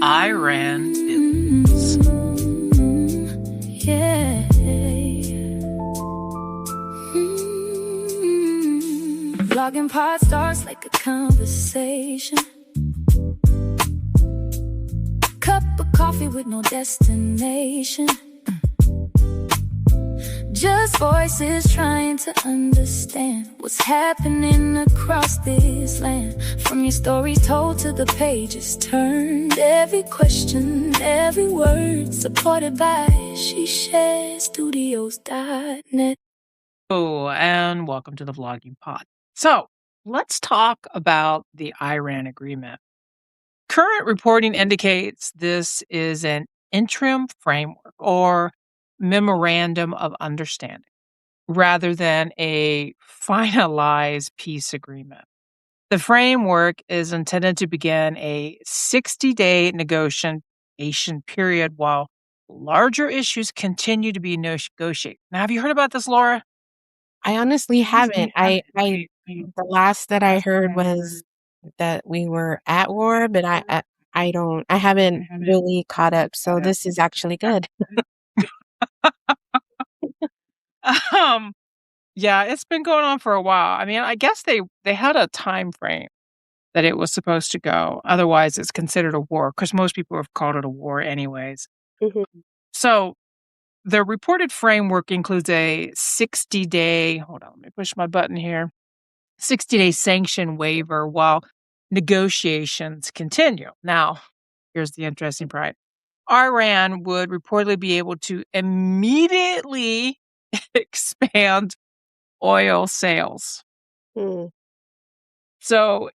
Iran billions. Yeah. Logging pod starts like a conversation. Cup of coffee with no destination. Just voices trying to understand what's happening across this land. From your stories told to the pages turned. Every question, every word, supported by SheShareStudios.net. Oh, and welcome to the Vlogging Pod. So, let's talk about the Iran agreement. Current reporting indicates this is an interim framework or memorandum of understanding rather than a finalized peace agreement. The framework is intended to begin a 60-day negotiation period while larger issues continue to be negotiated. Now, have you heard about this, Laura? I honestly haven't. The last that I heard was that we were at war, but I haven't really caught up. So this is actually good. Yeah, it's been going on for a while. I mean, I guess they had a time frame that it was supposed to go. Otherwise, it's considered a war because most people have called it a war anyways. Mhm. So the reported framework includes a 60-day, hold on, let me push my button here, 60-day sanction waiver while negotiations continue. Now, here's the interesting part. Iran would reportedly be able to immediately expand oil sales. Hmm. So,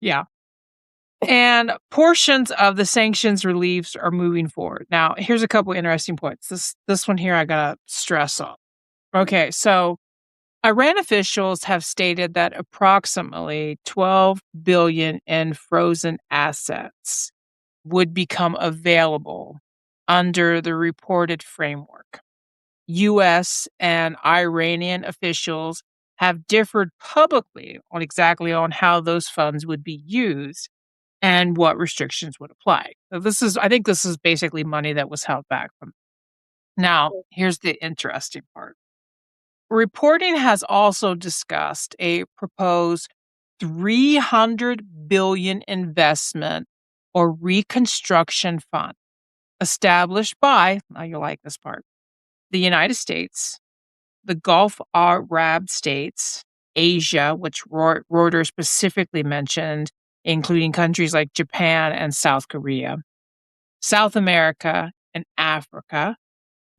yeah. And portions of the sanctions reliefs are moving forward. Now, here's a couple interesting points. This one here I gotta stress on. Okay, so Iran officials have stated that approximately 12 billion in frozen assets would become available under the reported framework. U.S. and Iranian officials have differed publicly on how those funds would be used and what restrictions would apply. So I think this is basically money that was held back from. Now, here's the interesting part. Reporting has also discussed a proposed 300 billion investment or reconstruction fund established by, now you'll like this part, the United States, the Gulf Arab states, Asia, which Reuters specifically mentioned, including countries like Japan and South Korea, South America, and Africa.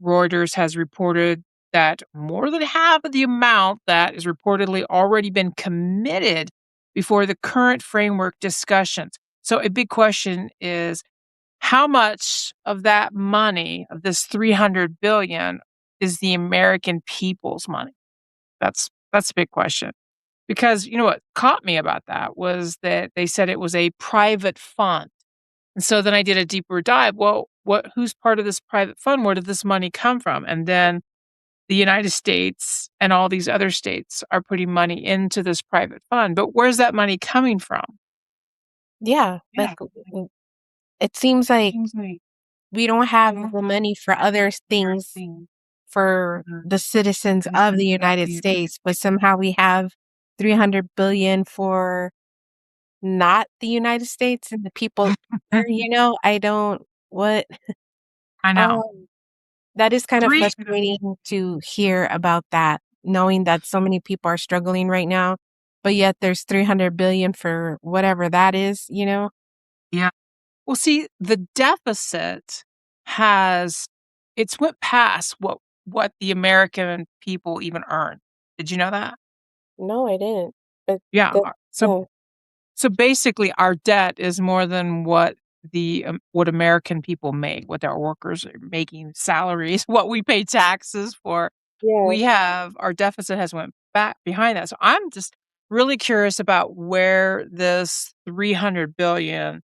Reuters has reported that more than half of the amount that is reportedly already been committed before the current framework discussions. So a big question is, how much of that money, of this 300 billion, is the American people's money? That's a big question. Because you know what caught me about that was that they said it was a private fund. And so then I did a deeper dive. Well, who's part of this private fund? Where did this money come from? And then the United States and all these other states are putting money into this private fund. But where's that money coming from? Yeah, like it seems like we don't have the money for other things for the citizens of the United States, but somehow we have 300 billion for not the United States and the people there, I know. That is kind of frustrating to hear about that, knowing that so many people are struggling right now, but yet there's 300 billion for whatever that is. Yeah. Well, see, the deficit it's went past what the American people even earn. Did you know that? No, I didn't. But Yeah. So basically, our debt is more than what what American people make, what our workers are making, salaries, what we pay taxes for. Our deficit has went back behind that. So I'm just really curious about where this 300 billion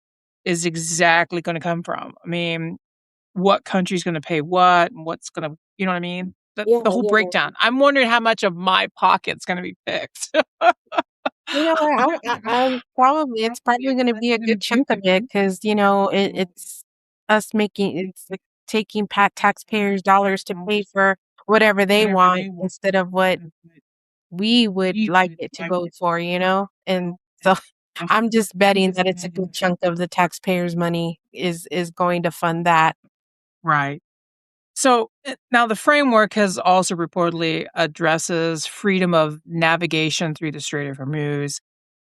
is exactly going to come from. I mean, what country's going to pay what and what's going to, you know what I mean? The whole breakdown. I'm wondering how much of my pocket's going to be fixed. You know what? It's probably going to be a good chunk of it because, it's us it's like taking taxpayers' dollars to pay for whatever they want instead of what we would like it to go for, And so I'm just betting that it's a good chunk of the taxpayers' money is going to fund that. Right. So now the framework has also reportedly addresses freedom of navigation through the Strait of Hormuz.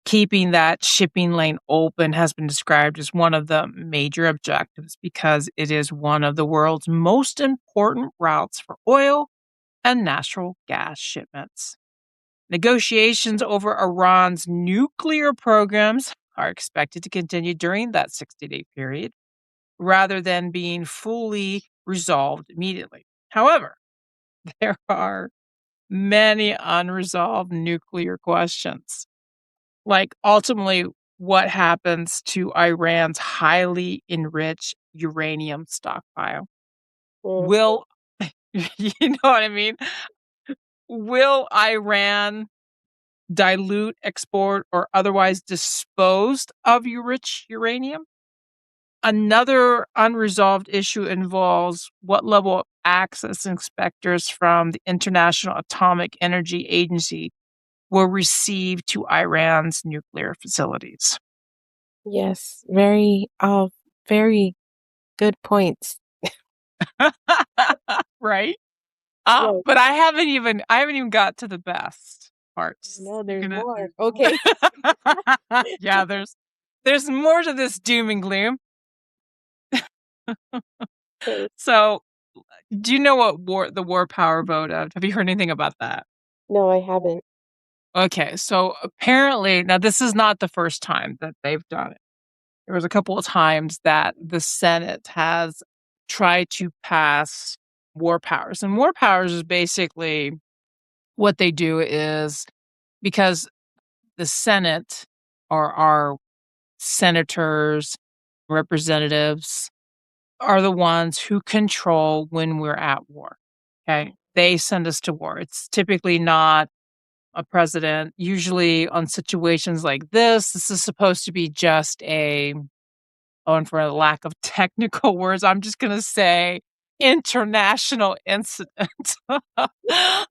Keeping that shipping lane open has been described as one of the major objectives because it is one of the world's most important routes for oil and natural gas shipments. Negotiations over Iran's nuclear programs are expected to continue during that 60-day period rather than being fully resolved immediately. However, there are many unresolved nuclear questions. Like, ultimately, what happens to Iran's highly enriched uranium stockpile? Mm. Will you know what I mean? Will Iran dilute, export, or otherwise dispose of rich uranium? Another unresolved issue involves what level of access inspectors from the International Atomic Energy Agency will receive to Iran's nuclear facilities. Yes, very good points. Right? Right. But I haven't even got to the best parts. No, You're there's gonna more. Okay. Yeah, there's more to this doom and gloom. Okay. So, do you know what the war power vote of? Have you heard anything about that? No, I haven't. Okay, so apparently, now this is not the first time that they've done it. There was a couple of times that the Senate has tried to pass war powers. And war powers is basically what they do is because the Senate or our senators, representatives are the ones who control when we're at war. Okay. They send us to war. It's typically not a president. Usually on situations like this is supposed to be just and for a lack of technical words, I'm just going to say international incident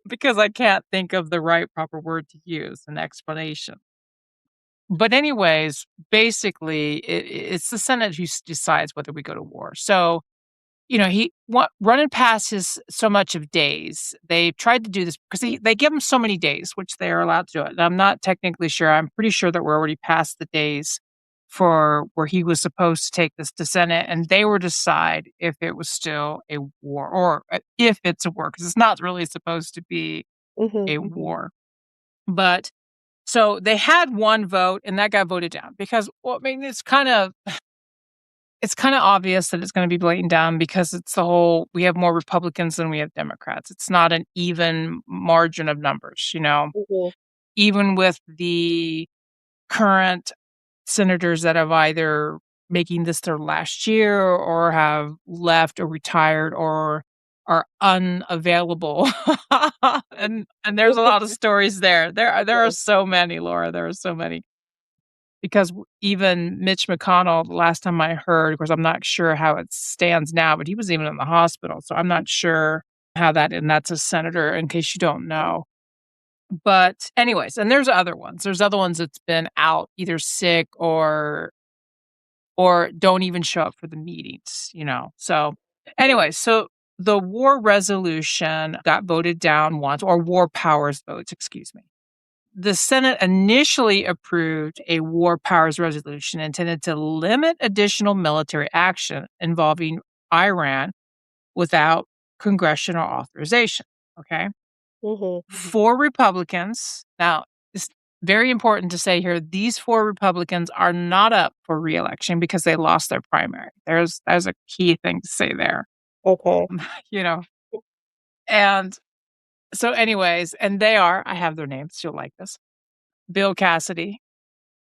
because I can't think of the right proper word to use, an explanation. But anyways, basically, it's the Senate who decides whether we go to war. So, running past his so much of days, they tried to do this because they give him so many days, which they are allowed to do it. And I'm not technically sure. I'm pretty sure that we're already past the days for where he was supposed to take this to Senate, and they were decide if it was still a war or if it's a war because it's not really supposed to be Mhm. a war. But so they had one vote, and that got voted down because, well, I mean, it's kind of obvious that it's going to be blatant down because it's the whole we have more Republicans than we have Democrats. It's not an even margin of numbers. Mhm. Even with the current senators that have either making this their last year or have left or retired or are unavailable. and there's a lot of stories there. There are so many, Laura. There are so many. Because even Mitch McConnell, the last time I heard, of course, I'm not sure how it stands now, but he was even in the hospital, so I'm not sure how that and that's a senator, in case you don't know. But anyways, and there's other ones. There's other ones that's been out, either sick or don't even show up for the meetings. So, anyways, so the war resolution got voted down once, or war powers votes, excuse me. The Senate initially approved a war powers resolution intended to limit additional military action involving Iran without congressional authorization. Okay. Mhm. Four Republicans, now, it's very important to say here, these four Republicans are not up for reelection because they lost their primary. There's a key thing to say there. Okay. you know, and so, anyways, and I have their names, you'll like this: Bill Cassidy,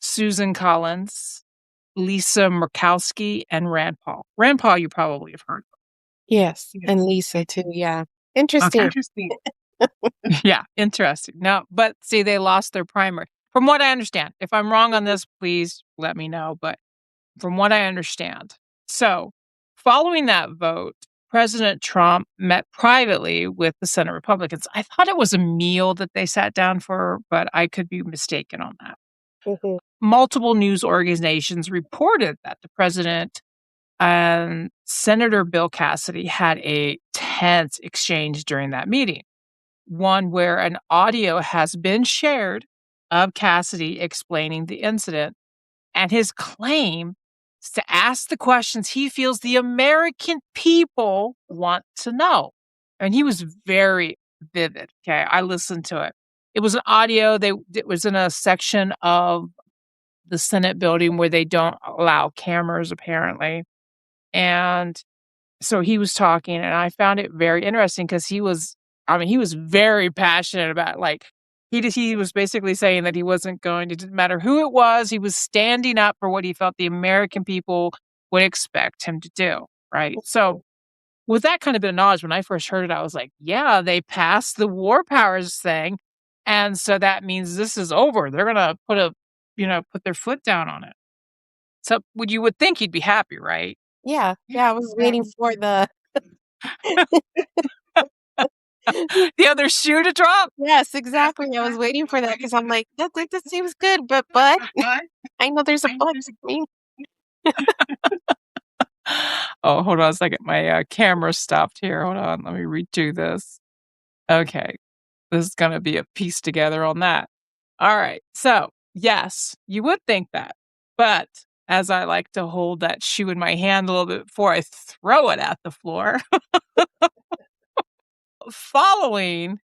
Susan Collins, Lisa Murkowski, and Rand Paul. Rand Paul, you probably have heard Yes, of. and Lisa too. Yeah. Okay. Interesting. Interesting. Yeah, interesting. No, but see, they lost their primary. From what I understand. If I'm wrong on this, please let me know, but from what I understand. So, following that vote, President Trump met privately with the Senate Republicans. I thought it was a meal that they sat down for, but I could be mistaken on that. Mhm. Multiple news organizations reported that the president and Senator Bill Cassidy had a tense exchange during that meeting, one where an audio has been shared of Cassidy explaining the incident and his claim is to ask the questions he feels the American people want to know. And he was very vivid. Okay. I listened to it. It was an audio. It was in a section of the Senate building where they don't allow cameras, apparently. And so he was talking, and I found it very interesting because he was very passionate about, like, he was basically saying that he wasn't going to, didn't matter who it was, he was standing up for what he felt the American people would expect him to do, right? So, with that kind of bit of knowledge, when I first heard it, I was like, "Yeah, they passed the war powers thing, and so that means this is over. They're gonna put their foot down on it." So, would think he'd be happy, right? Yeah, yeah, I was waiting for the The other shoe to drop? Yes, exactly, I was waiting for that because 'cause I'm like, "That seems good, but I know there's a but for me." Oh, hold on a second. My, camera stopped here. Hold on. Let me redo this. Okay. This is gonna be a piece together on that. Alright. So, yes, you would think that. But as I like to hold that shoe in my hand a little bit before I throw it at the floor, following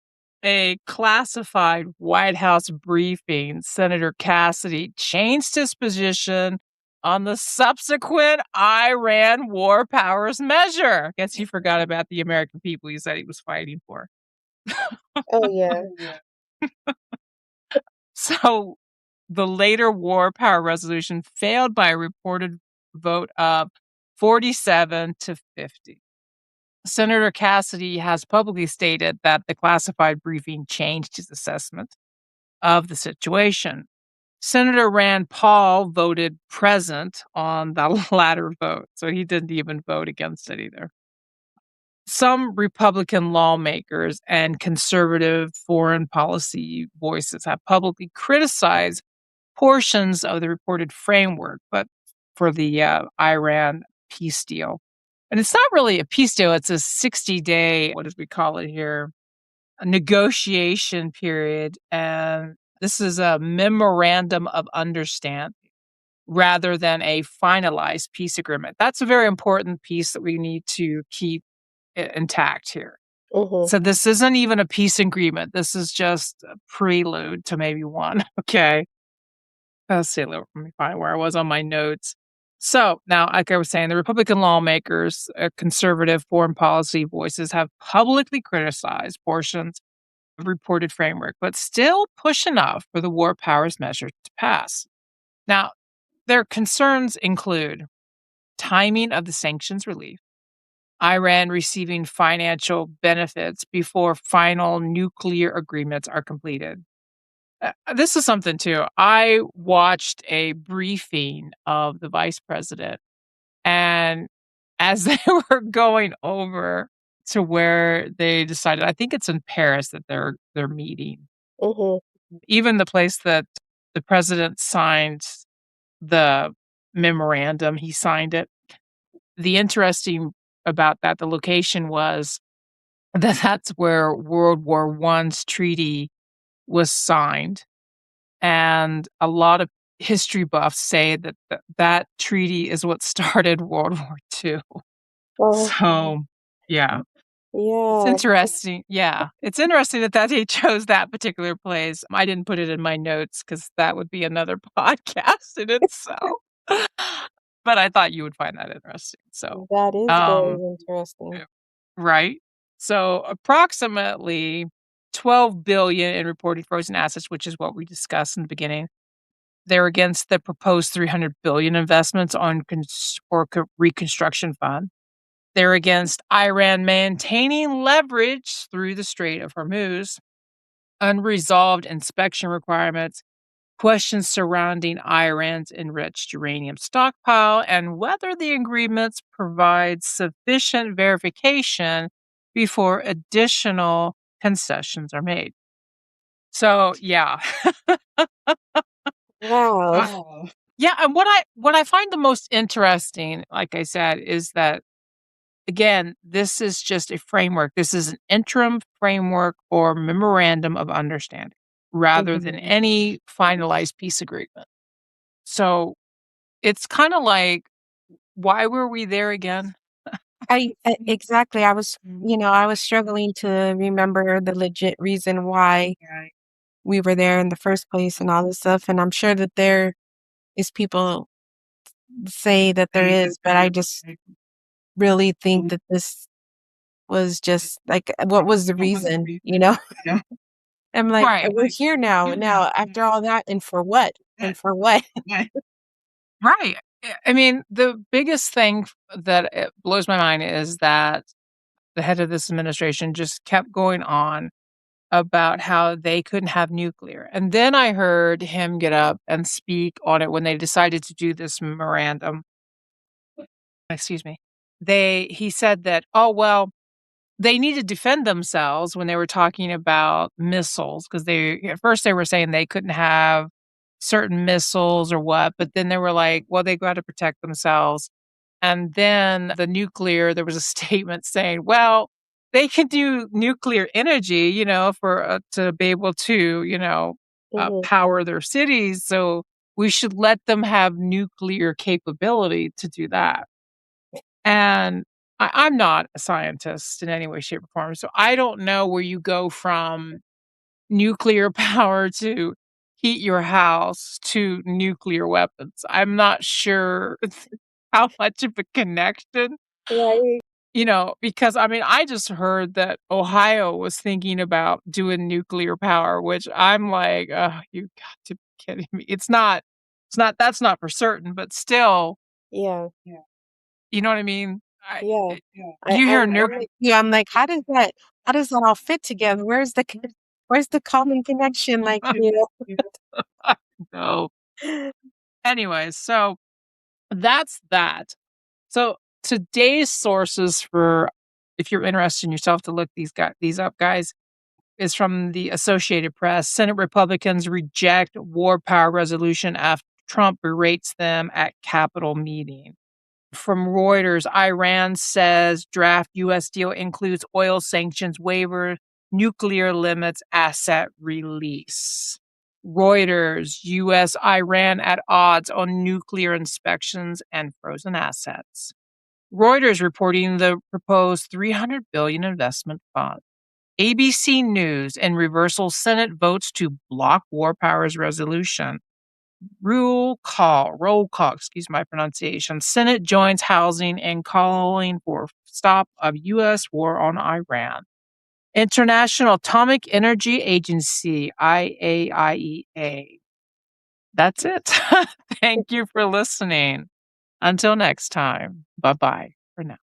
a classified White House briefing, Senator Cassidy changed his position on the subsequent Iran war powers measure. Guess he forgot about the American people he said he was fighting for. Oh, yeah. So the later war power resolution failed by a reported vote of 47 to 50. Senator Cassidy has publicly stated that the classified briefing changed his assessment of the situation. Senator Rand Paul voted present on the latter vote, so he didn't even vote against it either. Some Republican lawmakers and conservative foreign policy voices have publicly criticized portions of the reported framework, but for the Iran peace deal. And it's not really a peace deal, it's a 60-day, what did we call it here? A negotiation period. And this is a memorandum of understanding rather than a finalized peace agreement. That's a very important piece that we need to keep intact here. Mhm. So this isn't even a peace agreement. This is just a prelude to maybe one. Okay. Let's see, let me find where I was on my notes. So now, like I was saying, the Republican lawmakers, conservative foreign policy voices have publicly criticized portions of reported framework, but still push enough for the war powers measure to pass. Now, their concerns include timing of the sanctions relief, Iran receiving financial benefits before final nuclear agreements are completed. This is something too. I watched a briefing of the vice president, and as they were going over to where they decided, I think it's in Paris that they're meeting. Mhm. Even the place that the president signed the memorandum, he signed it. The interesting about that, the location was that that's where World War One's treaty was signed. And a lot of history buffs say that that treaty is what started World War II. Oh, So, yeah, it's yeah. interesting. Yeah, it's interesting that they chose that particular place. I didn't put it in my notes because that would be another podcast in itself. But I thought you would find that interesting. So, That is um, very interesting. right? So, approximately 12 billion in reported frozen assets, which is what we discussed in the beginning. They're against the proposed 300 billion investments on reconstruction fund. They're against Iran maintaining leverage through the Strait of Hormuz, unresolved inspection requirements, questions surrounding Iran's enriched uranium stockpile, and whether the agreements provide sufficient verification before additional concessions are made. So, yeah. Wow. Yeah, and what I find the most interesting, like I said, is that, again, this is just a framework. This is an interim framework or memorandum of understanding rather than any finalized peace agreement. So, it's kinda like, why were we there again? Exactly. I was struggling to remember the legit reason why we were there in the first place and all this stuff. And I'm sure that there is people say that there is, but I just really think that this was just like, what was the reason, you know? I'm like, Right. we're here now. Now, after all that, and for what? And for what? Right. I mean, the biggest thing that it blows my mind is that the head of this administration just kept going on about how they couldn't have nuclear. And then I heard him get up and speak on it when they decided to do this memorandum. Excuse me. He said that, oh, well, they need to defend themselves when they were talking about missiles because at first they were saying they couldn't have certain missiles or what, but then they were like, well, they got to protect themselves. And then the nuclear, there was a statement saying, well, they can do nuclear energy, for to be able to, Mhm. power their cities. So we should let them have nuclear capability to do that. And I'm not a scientist in any way, shape, or form. So I don't know where you go from nuclear power to heat your house to nuclear weapons. I'm not sure how much of a connection, Right. because I mean, I just heard that Ohio was thinking about doing nuclear power, which I'm like, oh, you got to be kidding me. That's not for certain, but still, Yeah. you know what I mean? Yeah. You hear I'm like, yeah, I'm like, how does that all fit together? Where's the common connection? Like, no. Anyways, so that's that. So today's sources for if you're interested in yourself to look these up, guys, is from the Associated Press. Senate Republicans reject war power resolution after Trump berates them at Capitol meeting. From Reuters, Iran says draft U.S. deal includes oil sanctions waiver, nuclear limits, asset release. Reuters, U.S. Iran at odds on nuclear inspections and frozen assets. Reuters reporting the proposed $300 billion investment fund. ABC News in reversal, Senate votes to block war powers resolution. Roll call, excuse my pronunciation. Senate joins housing in calling for stop of U.S. war on Iran. International Atomic Energy Agency, IAIEA. That's it. Thank you for listening. Until next time, bye-bye for now.